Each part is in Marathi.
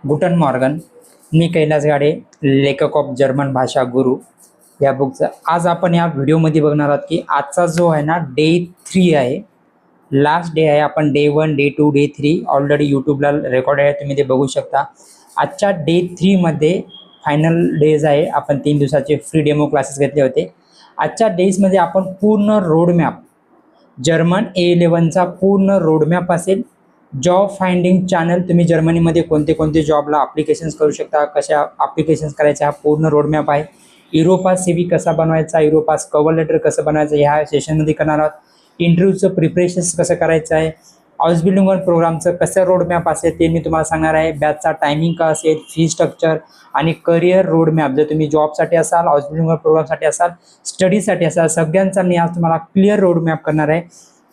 गुटन मॉर्गन. मी कैलास गाडे, लेखक ऑफ जर्मन भाषा गुरु या बुकचा. आज आपण या व्हिडिओमध्ये बघणार आहोत की आजचा जो आहे ना डे 3 आहे, लास्ट डे आहे. आपण डे 1, डे 2, डे 3 ऑलरेडी यूट्यूबला रेकॉर्ड आहे, तुम्ही ते बघू शकता. आजच्या डे 3 मध्ये फायनल डेज आहे. आपण 3 दिवसाचे फ्री डेमो क्लासेस घेतले होते. आजच्या डेजमध्ये आपण पूर्ण रोडमॅप, जर्मन A11चा पूर्ण रोडमॅप असेल. जॉब फाइंडिंग चॅनल, तुम्ही जर्मनीमध्ये कोणते कोणते जॉबला ॲप्लिकेशन्स करू शकता, कशा ॲप्लिकेशन्स करायचे, हा पूर्ण रोडमॅप आहे. युरोपास CV कसा बनवायचा, युरोपास कव्हर लेटर कसं बनायचं ह्या सेशनमध्ये करणार आहोत. इंटरव्ह्यूचं प्रिपरेशन्स कसं करायचं आहे, हाऊसबिल्डिंग प्रोग्रामचं कसं रोडमॅप असेल ते मी तुम्हाला सांगणार आहे. बॅचचा टायमिंग का असेल, फी स्ट्रक्चर आणि करिअर रोडमॅप. जर तुम्ही जॉबसाठी असाल, हाऊसबिल्डिंग प्रोग्रामसाठी असाल, स्टडीसाठी असाल, सगळ्यांचा मी आज तुम्हाला क्लिअर रोडमॅप करणार आहे.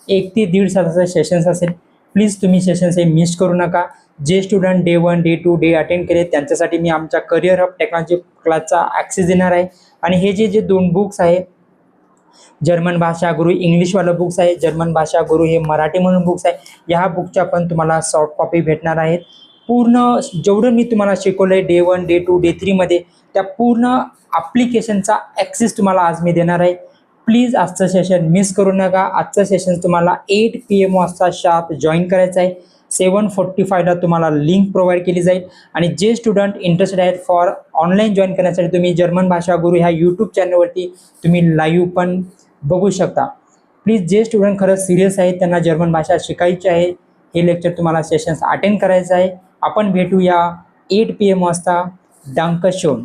1 ते 1.5 तासाचं सेशन्स असेल. प्लीज तुम्ही सेशन्स हे मिस करू नका. जे student day 1, day 2, day attend केले त्यांच्यासाठी मी आमच्या करिअर हब टेक्नॉलॉजी क्लासचा ॲक्सेस देणार आहे. आणि हे जे 2 बुक्स आहे, जर्मन भाषा गुरु इंग्लिशवालं बुक्स आहे, जर्मन भाषा गुरु हे मराठी म्हणून बुक्स आहे. ह्या बुकच्या पण तुम्हाला सॉफ्ट कॉपी भेटणार आहेत. पूर्ण जेवढं मी तुम्हाला शिकवलं आहे डे 1, डे 2, डे 3 मध्ये, त्या पूर्ण ॲप्लिकेशनचा ॲक्सेस तुम्हाला आज मी देणार आहे. प्लीज आजचं सेशन मिस करू नका. आजचं सेशन तुम्हाला 8 PM वाजता शार्प जॉईन करायचं आहे. 7:45ला तुम्हाला लिंक प्रोव्हाइड केली जाईल. आणि जे स्टुडंट इंटरेस्टेड आहेत फॉर ऑनलाईन जॉईन करण्यासाठी, तुम्ही जर्मन भाषा गुरु ह्या यूट्यूब चॅनलवरती तुम्ही लाईव्ह पण बघू शकता. प्लीज जे स्टुडंट खरंच सिरियस आहेत, त्यांना जर्मन भाषा शिकायची आहे, हे लेक्चर तुम्हाला सेशन्स अटेंड करायचं आहे. आपण भेटूया 8 PM वाजता. डांकशोन.